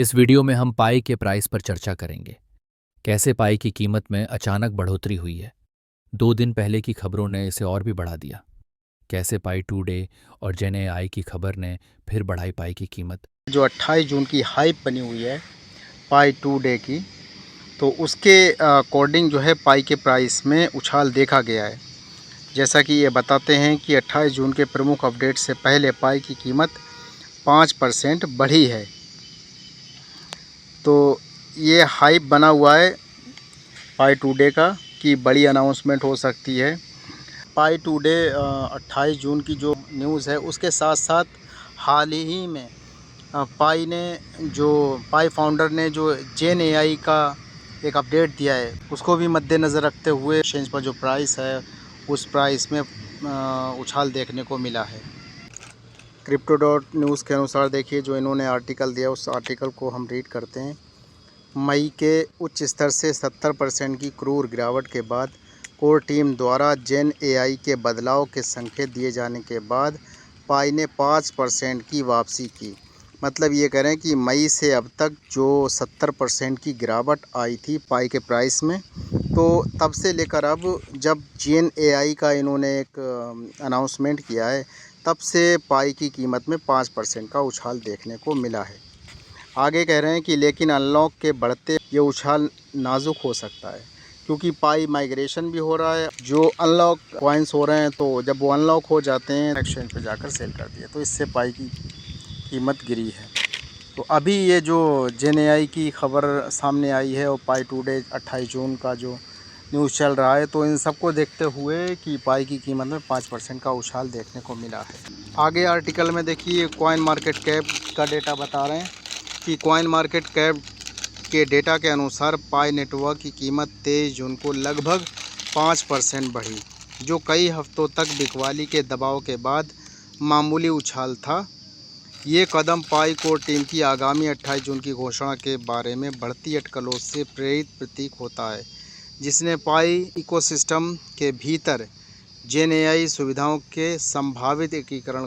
इस वीडियो में हम पाई के प्राइस पर चर्चा करेंगे। कैसे पाई की कीमत में अचानक बढ़ोतरी हुई है। 2 दिन पहले की खबरों ने इसे और भी बढ़ा दिया। कैसे पाई टुडे और जेन एआई की खबर ने फिर बढ़ाई पाई की कीमत। जो 28 जून की हाइप बनी हुई है पाई टू डे की, तो उसके अकॉर्डिंग जो है पाई के प्राइस में उछाल देखा गया है। जैसा कि ये बताते हैं कि 28 जून के प्रमुख अपडेट से पहले पाई की कीमत 5% बढ़ी है। तो ये हाइप बना हुआ है पाई टू डे का कि बड़ी अनाउंसमेंट हो सकती है। पाई टू डे 28 जून की जो न्यूज़ है उसके साथ साथ हाल ही में पाई ने जो पाई फाउंडर ने जो जेन एआई का एक अपडेट दिया है उसको भी मद्देनज़र रखते हुए एक्सचेंज पर जो प्राइस है उस प्राइस में उछाल देखने को मिला है। क्रिप्टो डॉट न्यूज़ के अनुसार देखिए जो इन्होंने आर्टिकल दिया उस आर्टिकल को हम रीड करते हैं। मई के उच्च स्तर से 70% की क्रूर गिरावट के बाद कोर टीम द्वारा जेन एआई के बदलाव के संकेत दिए जाने के बाद पाई ने 5% की वापसी की। मतलब ये कह रहे हैं कि मई से अब तक जो 70% की गिरावट आई थी पाई के प्राइस में, तो तब से लेकर अब जब जेन एआई का इन्होंने एक अनाउंसमेंट किया है तब से पाई की कीमत में 5% का उछाल देखने को मिला है। आगे कह रहे हैं कि लेकिन अनलॉक के बढ़ते ये उछाल नाजुक हो सकता है क्योंकि पाई माइग्रेशन भी हो रहा है। जो अनलॉक कॉइन्स हो रहे हैं तो जब वो अनलॉक हो जाते हैं एक्सचेंज पे जाकर सेल कर दिए, तो इससे पाई की कीमत गिरी है। तो अभी ये जो जेन एआई की खबर सामने आई है और पाई टुडे 28 जून का जो न्यूज़ चल रहा है, तो इन सबको देखते हुए कि पाई की कीमत में 5% का उछाल देखने को मिला है। आगे आर्टिकल में देखिए कॉइन मार्केट कैप का डेटा बता रहे हैं कि कॉइन मार्केट कैप के डेटा के अनुसार पाई नेटवर्क की कीमत 23 जून को लगभग 5% बढ़ी, जो कई हफ्तों तक बिकवाली के दबाव के बाद मामूली उछाल था। ये कदम पाई कोर टीम की आगामी 28 जून की घोषणा के बारे में बढ़ती अटकलों से प्रेरित प्रतीक होता है, जिसने पाई इकोसिस्टम के भीतर जेन एआई सुविधाओं के संभावित एकीकरण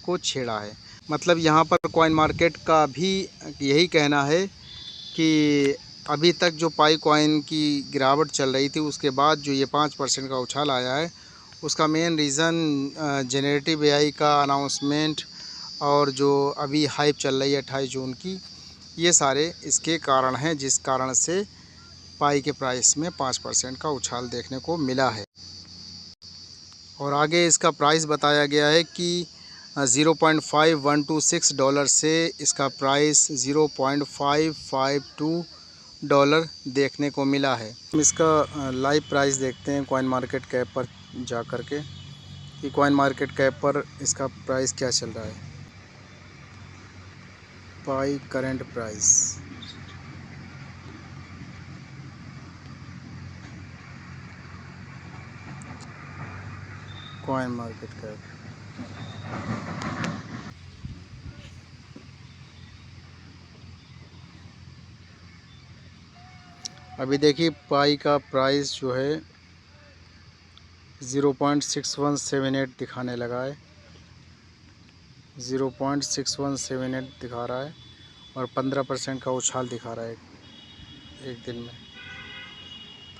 को छेड़ा है। मतलब यहाँ पर कॉइन मार्केट का भी यही कहना है कि अभी तक जो पाई कॉइन की गिरावट चल रही थी उसके बाद जो ये 5% का उछाल आया है उसका मेन रीज़न जेनरेटिव एआई का अनाउंसमेंट और जो अभी हाइप चल रही है 28 जून की, ये सारे इसके कारण हैं जिस कारण से पाई के प्राइस में 5% का उछाल देखने को मिला है। और आगे इसका प्राइस बताया गया है कि $0.5126 से इसका प्राइस $0.552 देखने को मिला है। हम इसका लाइव प्राइस देखते हैं कॉइन मार्केट कैप पर जा कर के कि कॉइन मार्केट कैप पर इसका प्राइस क्या चल रहा है। Pi current price coin market cap अभी देखिए पाई का प्राइस जो है 0.6178 दिखाने लगा है। 0.6178 दिखा रहा है और 15% का उछाल दिखा रहा है एक दिन में।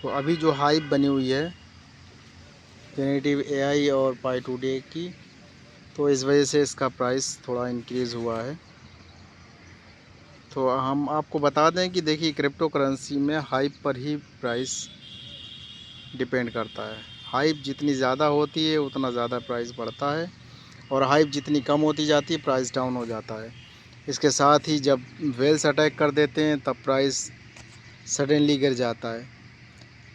तो अभी जो हाइप बनी हुई है जेनेटिव एआई और पाई टुडे की, तो इस वजह से इसका प्राइस थोड़ा इंक्रीज़ हुआ है। तो हम आपको बता दें कि देखिए क्रिप्टो करेंसी में हाइप पर ही प्राइस डिपेंड करता है। हाइप जितनी ज़्यादा होती है उतना ज़्यादा प्राइस बढ़ता है और हाइप जितनी कम होती जाती है प्राइस डाउन हो जाता है। इसके साथ ही जब वेल्स अटैक कर देते हैं तब प्राइस सडनली गिर जाता है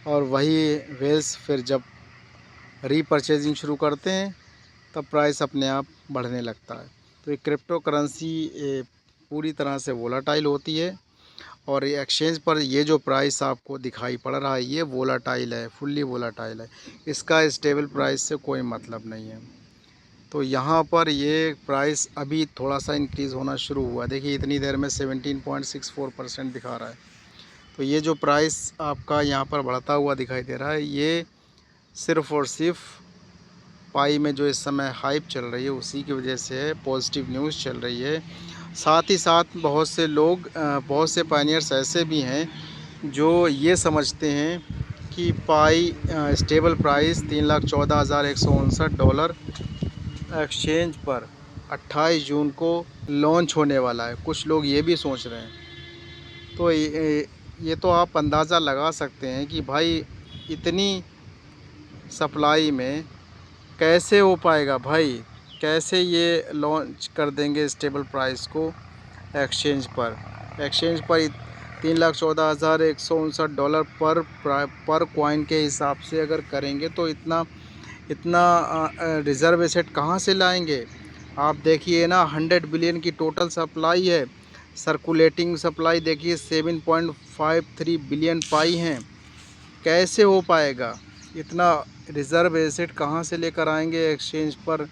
और वही वेल्स फिर जब रीपरचेजिंग शुरू करते हैं तब प्राइस अपने आप बढ़ने लगता है। तो ये क्रिप्टो करेंसी पूरी तरह से वोलाटाइल होती है और ये एक्सचेंज पर ये जो प्राइस आपको दिखाई पड़ रहा है ये वोलाटाइल है, फुल्ली वोलाटाइल है। इसका स्टेबल प्राइस से कोई मतलब नहीं है। तो यहाँ पर ये प्राइस अभी थोड़ा सा इंक्रीज़ होना शुरू हुआ। देखिए इतनी देर में 17.64% दिखा रहा है। तो ये जो प्राइस आपका यहाँ पर बढ़ता हुआ दिखाई दे रहा है ये सिर्फ़ और सिर्फ पाई में जो इस समय हाइप चल रही है उसी की वजह से है, पॉजिटिव न्यूज़ चल रही है। साथ ही साथ बहुत से पायनियर्स ऐसे भी हैं जो ये समझते हैं कि पाई स्टेबल प्राइस $3,14,159 एक्सचेंज पर 28 जून को लॉन्च होने वाला है। कुछ लोग ये भी सोच रहे हैं। तो ये तो आप अंदाज़ा लगा सकते हैं कि भाई इतनी सप्लाई में कैसे हो पाएगा भाई, कैसे ये लॉन्च कर देंगे स्टेबल प्राइस को एक्सचेंज पर। $3,14,159 पर कॉइन के हिसाब से अगर करेंगे तो इतना रिज़र्व एसेट कहाँ से लाएंगे। आप देखिए ना, 100 बिलियन की टोटल सप्लाई है। सर्कुलेटिंग सप्लाई देखिए 7.53 बिलियन पाई हैं। कैसे हो पाएगा इतना रिज़र्व एसेट कहाँ से लेकर आएंगे एक्सचेंज पर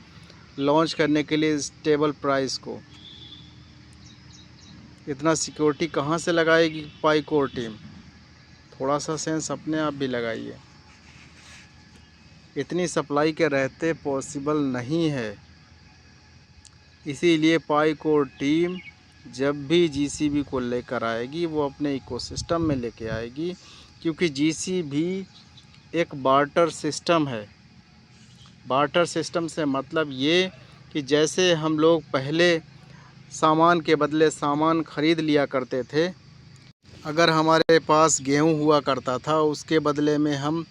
लॉन्च करने के लिए स्टेबल प्राइस को। इतना सिक्योरिटी कहाँ से लगाएगी पाई कोर टीम। थोड़ा सा सेंस अपने आप भी लगाइए। इतनी सप्लाई के रहते पॉसिबल नहीं है। इसीलिए पाई कोर टीम जब भी जीसीबी को लेकर आएगी वो अपने इकोसिस्टम में लेके आएगी, क्योंकि जीसीबी एक बार्टर सिस्टम है। बार्टर सिस्टम से मतलब ये कि जैसे हम लोग पहले सामान के बदले सामान ख़रीद लिया करते थे। अगर हमारे पास गेहूं हुआ करता था, उसके बदले में हम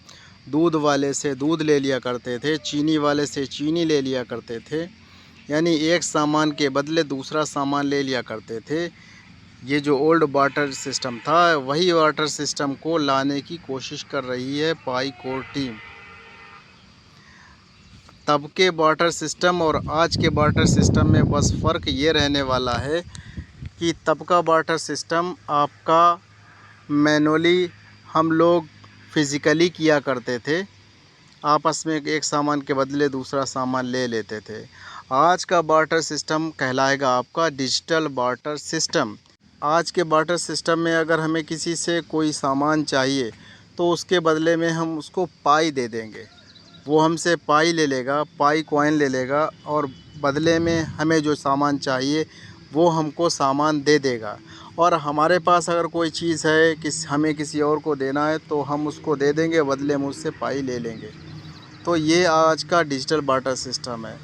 दूध वाले से दूध ले लिया करते थे, चीनी वाले से चीनी ले लिया करते थे। यानी एक सामान के बदले दूसरा सामान ले लिया करते थे। ये जो ओल्ड बार्टर सिस्टम था, वही बार्टर सिस्टम को लाने की कोशिश कर रही है पाई कोर टीम। तब के बार्टर सिस्टम और आज के बार्टर सिस्टम में बस फ़र्क ये रहने वाला है कि तब का बार्टर सिस्टम आपका मैनुअली हम लोग फिज़िकली किया करते थे, आपस में एक सामान के बदले दूसरा सामान ले लेते थे। आज का बार्टर सिस्टम कहलाएगा आपका डिजिटल बार्टर सिस्टम। आज के बार्टर सिस्टम में अगर हमें किसी से कोई सामान चाहिए तो उसके बदले में हम उसको पाई दे देंगे। वो हमसे पाई ले लेगा, पाई कॉइन ले लेगा, और बदले में हमें जो सामान चाहिए वो हमको सामान दे देगा। और हमारे पास अगर कोई चीज़ है कि हमें किसी और को देना है तो हम उसको दे देंगे, बदले में उससे पाई ले लेंगे। तो ये आज का डिजिटल बार्टर सिस्टम है।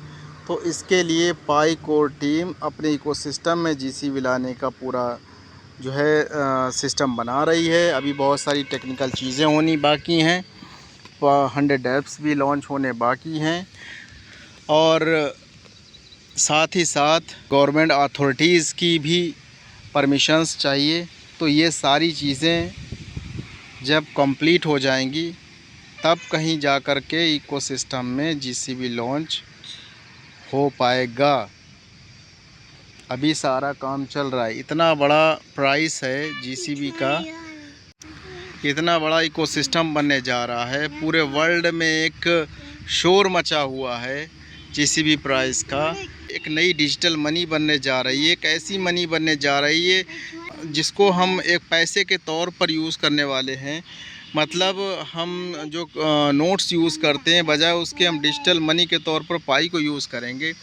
तो इसके लिए पाई कोर टीम अपने इकोसिस्टम में जीसीबी लाने का पूरा जो है सिस्टम बना रही है। अभी बहुत सारी टेक्निकल चीज़ें होनी बाकी हैं, 100 ऐप्स भी लॉन्च होने बाकी हैं, और साथ ही साथ गवर्नमेंट अथॉरिटीज़ की भी परमिशंस चाहिए। तो ये सारी चीज़ें जब कंप्लीट हो जाएंगी तब कहीं जा कर के इकोसिस्टम में जीसीबी लॉन्च हो पाएगा। अभी सारा काम चल रहा है। इतना बड़ा प्राइस है जीसीबी का, इतना बड़ा इकोसिस्टम बनने जा रहा है। पूरे वर्ल्ड में एक शोर मचा हुआ है जीसीबी प्राइस का। एक नई डिजिटल मनी बनने जा रही है। एक ऐसी मनी बनने जा रही है जिसको हम एक पैसे के तौर पर यूज़ करने वाले हैं। मतलब हम जो नोट्स यूज़ करते हैं, बजाय उसके हम डिजिटल मनी के तौर पर पाई को यूज़ करेंगे।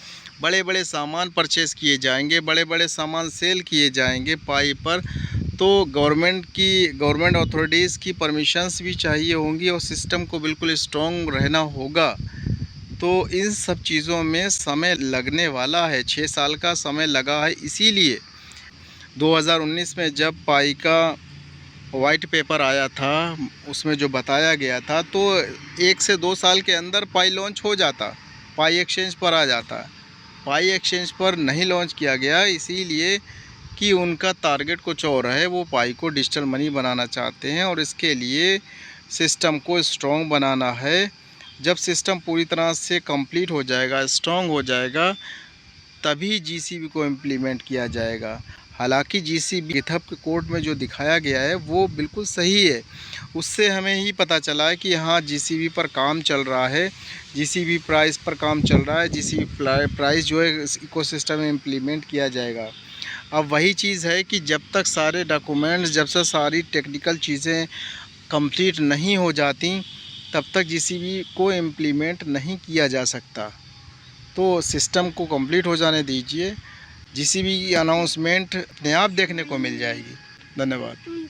बड़े बड़े सामान परचेज़ किए जाएंगे, बड़े बड़े सामान सेल किए जाएंगे पाई पर। तो गवर्नमेंट अथॉरिटीज़ की परमिशंस भी चाहिए होंगी और सिस्टम को बिल्कुल स्ट्रॉन्ग रहना होगा। तो इन सब चीज़ों में समय लगने वाला है। 6 साल का समय लगा है। इसीलिए 2019 में जब पाई का वाइट पेपर आया था, उसमें जो बताया गया था, तो 1 से 2 साल के अंदर पाई लॉन्च हो जाता, पाई एक्सचेंज पर आ जाता। पाई एक्सचेंज पर नहीं लॉन्च किया गया, इसीलिए कि उनका टारगेट कुछ और है। वो पाई को डिजिटल मनी बनाना चाहते हैं और इसके लिए सिस्टम को स्ट्रॉन्ग बनाना है। जब सिस्टम पूरी तरह से कंप्लीट हो जाएगा, स्ट्रॉन्ग हो जाएगा, तभी जीसीबी को इम्प्लीमेंट किया जाएगा। हालांकि जीसीबी गिटहब के कोड में जो दिखाया गया है वो बिल्कुल सही है। उससे हमें ही पता चला है कि हाँ, जीसीबी पर काम चल रहा है, जीसीबी प्राइस पर काम चल रहा है। जीसीबी प्राइस जो है इकोसिस्टम में इम्प्लीमेंट किया जाएगा। अब वही चीज़ है कि जब तक सारे डॉक्यूमेंट्स, जब से सारी टेक्निकल चीज़ें कंप्लीट नहीं हो जाती, तब तक जीसीबी को इम्प्लीमेंट नहीं किया जा सकता। तो सिस्टम को कंप्लीट हो जाने दीजिए, जीसीबी की अनाउंसमेंट अपने आप देखने को मिल जाएगी। धन्यवाद।